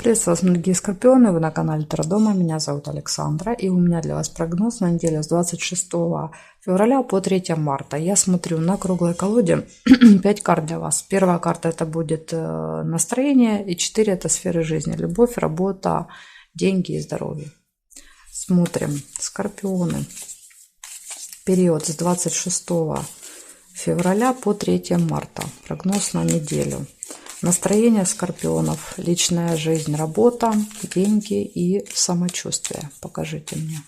Приветствую вас, дорогие скорпионы, вы на канале Таро-дома, меня зовут Александра, и у меня для вас прогноз на неделю с 26 февраля по 3 марта. Я смотрю на круглой колоде 5 карт для вас. Первая карта это будет настроение, и 4 это сферы жизни, любовь, работа, деньги и здоровье. Смотрим, скорпионы, период с 26 февраля по 3 марта, прогноз на неделю. Настроение скорпионов, личная жизнь, работа, деньги и самочувствие. Покажите мне.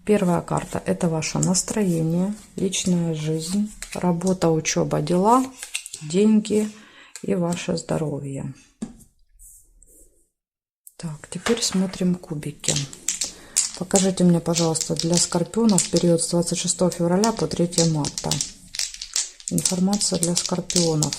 Первая карта – это ваше настроение, личная жизнь, работа, учеба, дела, деньги и ваше здоровье. Так, теперь смотрим кубики. Покажите мне, пожалуйста, для скорпионов период с 26 февраля по 3 марта. Информация для скорпионов.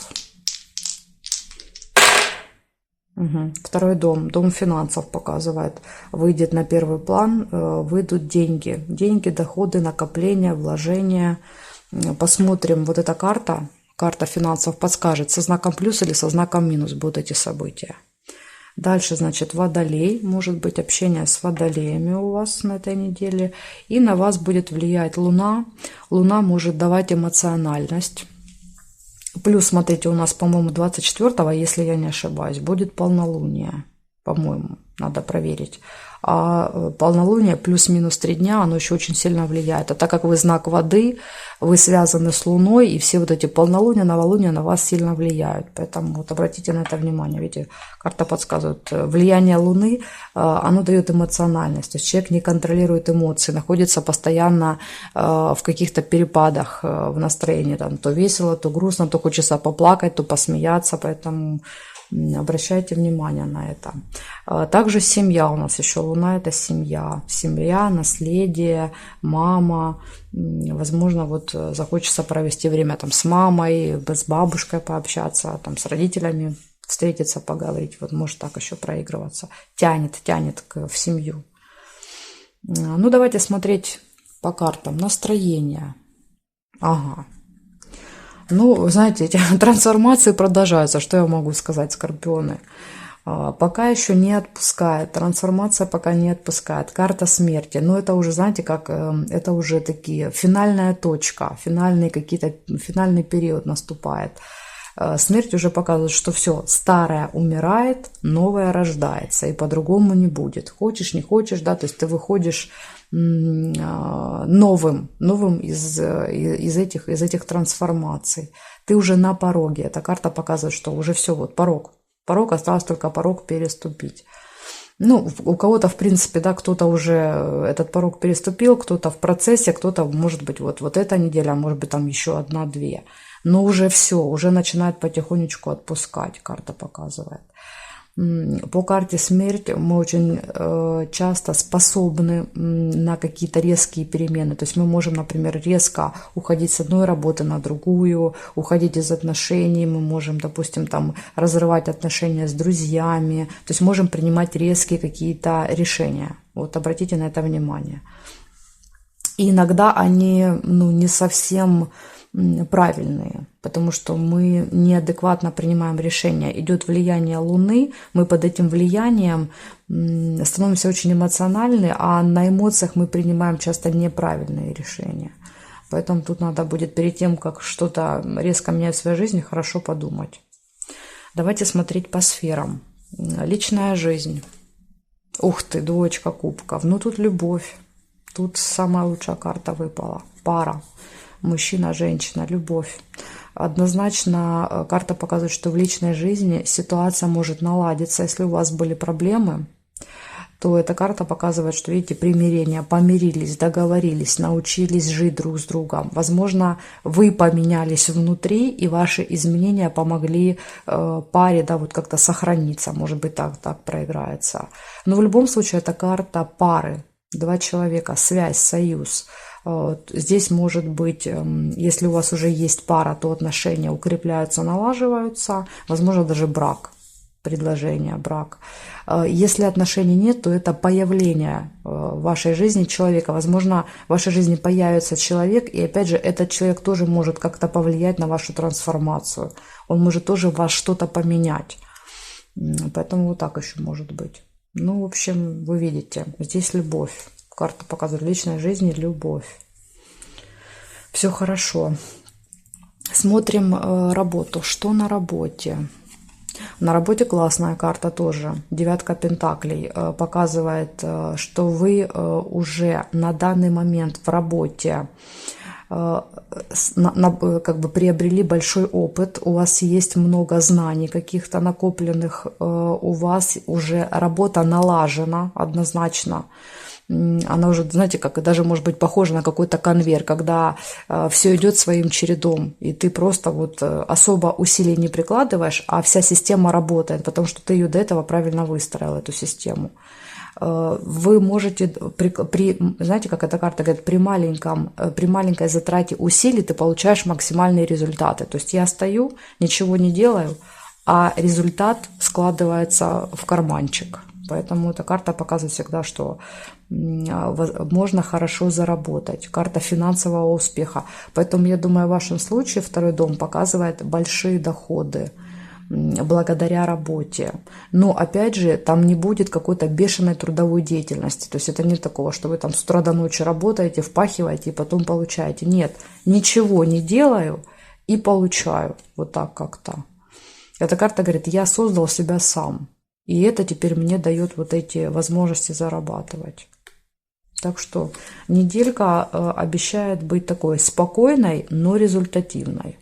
Второй дом, дом финансов показывает. Выйдет на первый план, выйдут деньги. Деньги, доходы, накопления, вложения. Посмотрим, вот эта карта, карта финансов подскажет, со знаком плюс или со знаком минус будут эти события. Дальше, значит, водолей, может быть общение с водолеями у вас на этой неделе. И на вас будет влиять луна. Луна может давать эмоциональность. Плюс, смотрите, у нас, по-моему, 24-го, если я не ошибаюсь, будет полнолуние. По-моему, надо проверить. А полнолуние плюс-минус 3 дня, оно еще очень сильно влияет. А так как вы знак воды, вы связаны с Луной, и все вот эти полнолуния, новолуния на вас сильно влияют. Поэтому вот обратите на это внимание. Видите, карта подсказывает, влияние Луны, оно дает эмоциональность. То есть человек не контролирует эмоции, находится постоянно в каких-то перепадах в настроении. Там, то весело, то грустно, то хочется поплакать, то посмеяться. Поэтому обращайте внимание на это. Также семья у нас еще. Луна – это семья. Семья, наследие, мама. Возможно, вот захочется провести время там с мамой, с бабушкой пообщаться, там, с родителями встретиться, поговорить. Вот может так еще проигрываться. Тянет в семью. Ну, давайте смотреть по картам. Настроение. Ага. Ну, вы знаете, эти трансформации продолжаются. Что я могу сказать, скорпионы? Пока еще не отпускает. Трансформация пока не отпускает. Карта смерти. Но это уже, знаете, как это уже такие финальная точка, финальный период наступает. Смерть уже показывает, что все, старое умирает, новое рождается, и по-другому не будет. Хочешь, не хочешь, да, то есть ты выходишь новым из этих трансформаций. Ты уже на пороге. Эта карта показывает, что уже все, вот порог. Осталось только порог переступить. Ну, у кого-то, в принципе, да, кто-то уже этот порог переступил, кто-то в процессе, кто-то, может быть, вот эта неделя, а может быть, там еще 1-2. Но уже все, уже начинает потихонечку отпускать, карта показывает. По карте смерть мы очень часто способны на какие-то резкие перемены. То есть мы можем, например, резко уходить с одной работы на другую, уходить из отношений, мы можем, допустим, там разрывать отношения с друзьями. То есть можем принимать резкие какие-то решения. Вот обратите на это внимание. И иногда они, не совсем правильные, потому что мы неадекватно принимаем решения. Идет влияние Луны, мы под этим влиянием становимся очень эмоциональны, а на эмоциях мы принимаем часто неправильные решения. Поэтому тут надо будет перед тем, как что-то резко менять в своей жизни, хорошо подумать. Давайте смотреть по сферам. Личная жизнь. Ух ты, 2 кубков. Ну тут любовь. Тут самая лучшая карта выпала. Пара. Мужчина, женщина, любовь. Однозначно карта показывает, что в личной жизни ситуация может наладиться. Если у вас были проблемы, то эта карта показывает, что, видите, примирение, помирились, договорились, научились жить друг с другом. Возможно, вы поменялись внутри, и ваши изменения помогли паре, да, вот как-то сохраниться. Может быть, так проиграется. Но в любом случае, это карта пары. 2 человека, связь, союз. Здесь может быть, если у вас уже есть пара, то отношения укрепляются, налаживаются, возможно, даже брак. предложение, брак. Если отношений нет, то это появление в вашей жизни человека. Возможно, в вашей жизни появится человек, и опять же, этот человек тоже может как-то повлиять на вашу трансформацию. Он может тоже вас что-то поменять. Поэтому вот так еще может быть. Ну, в общем, вы видите, здесь любовь. Карта показывает личная жизнь и любовь. Все хорошо. Смотрим работу. Что на работе? На работе классная карта тоже. Девятка пентаклей показывает, что вы уже на данный момент в работе как бы приобрели большой опыт, у вас есть много знаний каких-то накопленных, у вас уже работа налажена однозначно. Она уже, знаете, как даже может быть похожа на какой-то конвейер, когда все идет своим чередом, и ты просто вот особо усилий не прикладываешь, а вся система работает, потому что ты ее до этого правильно выстроил, эту систему. Вы можете, знаете, как эта карта говорит, при маленькой затрате усилий ты получаешь максимальные результаты. То есть я стою, ничего не делаю, а результат складывается в карманчик. Поэтому эта карта показывает всегда, что можно хорошо заработать. Карта финансового успеха. Поэтому я думаю, в вашем случае второй дом показывает большие доходы благодаря работе. Но опять же, там не будет какой-то бешеной трудовой деятельности. То есть это не такого, что вы там с утра до ночи работаете, впахиваете и потом получаете. Нет, ничего не делаю и получаю. Вот так как-то. Эта карта говорит, я создал себя сам. И это теперь мне дает вот эти возможности зарабатывать. Так что неделька обещает быть такой спокойной, но результативной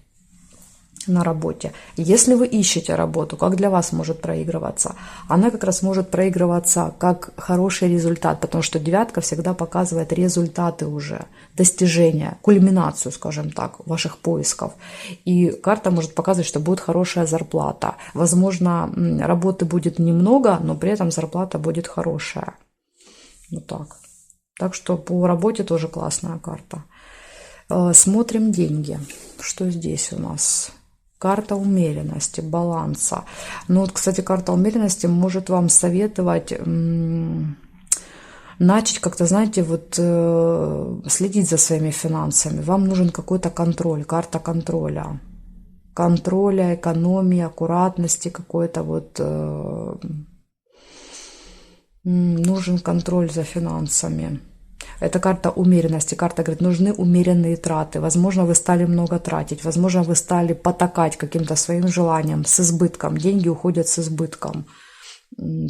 на работе. Если вы ищете работу, как для вас может проигрываться? Она как раз может проигрываться как хороший результат, потому что девятка всегда показывает результаты уже, достижения, кульминацию, скажем так, ваших поисков. И карта может показывать, что будет хорошая зарплата. Возможно, работы будет немного, но при этом зарплата будет хорошая. Вот так. Так что по работе тоже классная карта. Смотрим деньги. Что здесь у нас? Карта умеренности, баланса. Ну вот, кстати, карта умеренности может вам советовать начать как-то, знаете, вот следить за своими финансами. Вам нужен какой-то контроль, карта контроля. Контроля, экономии, аккуратности какой-то вот. Нужен контроль за финансами. Это карта умеренности. Карта говорит, нужны умеренные траты. Возможно, вы стали много тратить. Возможно, вы стали потакать каким-то своим желаниям с избытком. Деньги уходят с избытком.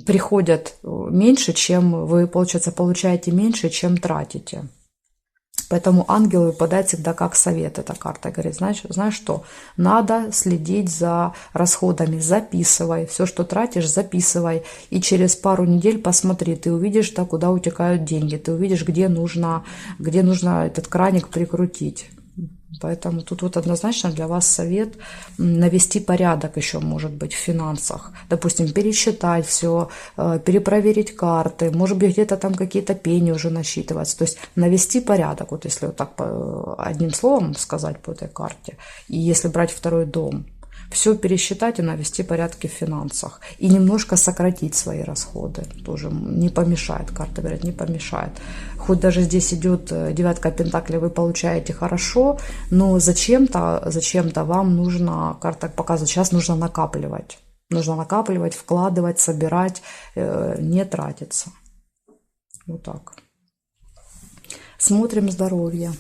Приходят меньше, чем вы, получается, получаете меньше, чем тратите. Поэтому ангел выпадает всегда как совет. Эта карта говорит, знаешь что? Надо следить за расходами. Записывай. Все, что тратишь, записывай. И через пару недель посмотри. Ты увидишь, да, куда утекают деньги. Ты увидишь, где нужно этот краник прикрутить. Поэтому тут вот однозначно для вас совет навести порядок еще, может быть, в финансах. Допустим, пересчитать все, перепроверить карты, может быть, где-то там какие-то пени уже насчитываться. То есть навести порядок, вот если вот так одним словом сказать по этой карте. И если брать второй дом, все пересчитать и навести порядки в финансах. И немножко сократить свои расходы. Тоже не помешает. Карта говорит, не помешает. Хоть даже здесь идет девятка пентаклей, вы получаете хорошо, но зачем-то вам нужно, карта показывает, сейчас нужно накапливать. Нужно накапливать, вкладывать, собирать, не тратиться. Вот так. Смотрим здоровье.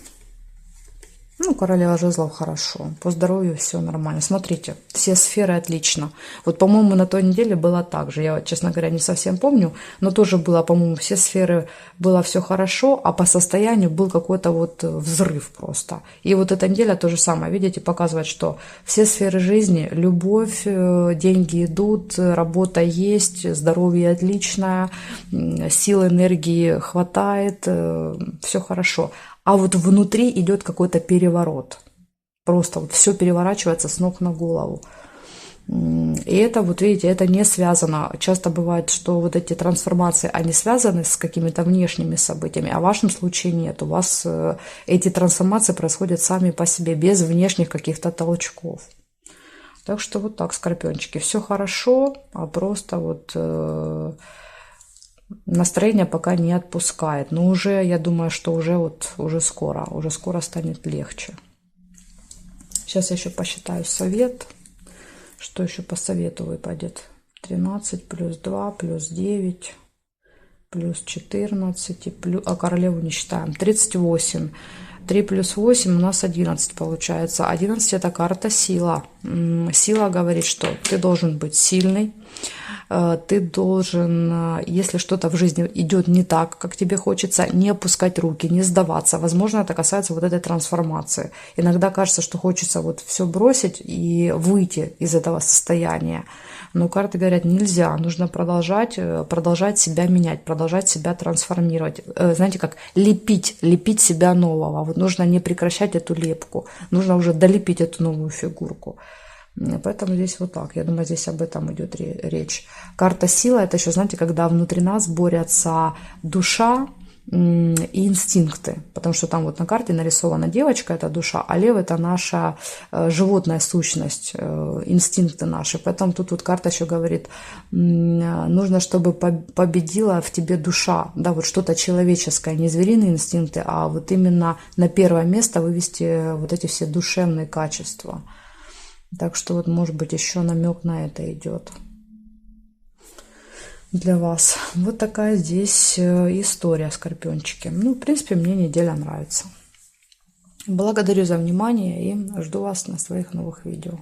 Ну, королева жезлов хорошо. По здоровью все нормально. Смотрите, все сферы отлично. Вот, по-моему, на той неделе было так же. Я, честно говоря, не совсем помню, но тоже было, по-моему, все сферы было все хорошо, а по состоянию был какой-то вот взрыв просто. И вот эта неделя то же самое, видите, показывает, что все сферы жизни, любовь, деньги идут, работа есть, здоровье отличное, сил, энергии хватает, все хорошо. А вот внутри идет какой-то переворот. Просто вот все переворачивается с ног на голову. И это, вот видите, это не связано. Часто бывает, что вот эти трансформации, они связаны с какими-то внешними событиями, а в вашем случае нет. У вас эти трансформации происходят сами по себе, без внешних каких-то толчков. Так что вот так, скорпиончики. Все хорошо, а просто вот настроение пока не отпускает. Но уже, я думаю, что уже скоро станет легче. Сейчас я еще посчитаю совет. Что еще по совету выпадет? 13 плюс 2 плюс 9 плюс 14, и плюс, а королеву не считаем. 38. 3 плюс 8 у нас 11 получается. 11 это карта сила. Сила говорит, что ты должен быть сильный. Ты должен, если что-то в жизни идет не так, как тебе хочется, не опускать руки, не сдаваться. Возможно, это касается вот этой трансформации. Иногда кажется, что хочется вот все бросить и выйти из этого состояния. Но карты говорят, нельзя, нужно продолжать себя менять, продолжать себя трансформировать. Знаете, как лепить себя нового. Вот нужно не прекращать эту лепку, нужно уже долепить эту новую фигурку. Поэтому здесь вот так. Я думаю, здесь об этом идет речь. Карта сила — это еще, знаете, когда внутри нас борются душа и инстинкты. Потому что там вот на карте нарисована девочка, это душа, а лев — это наша животная сущность, инстинкты наши. Поэтому тут вот карта еще говорит, нужно, чтобы победила в тебе душа, да, вот что-то человеческое, не звериные инстинкты, а вот именно на первое место вывести вот эти все душевные качества. Так что вот, может быть, еще намек на это идет для вас. Вот такая здесь история, скорпиончики. Ну, в принципе, мне неделя нравится. Благодарю за внимание и жду вас на своих новых видео.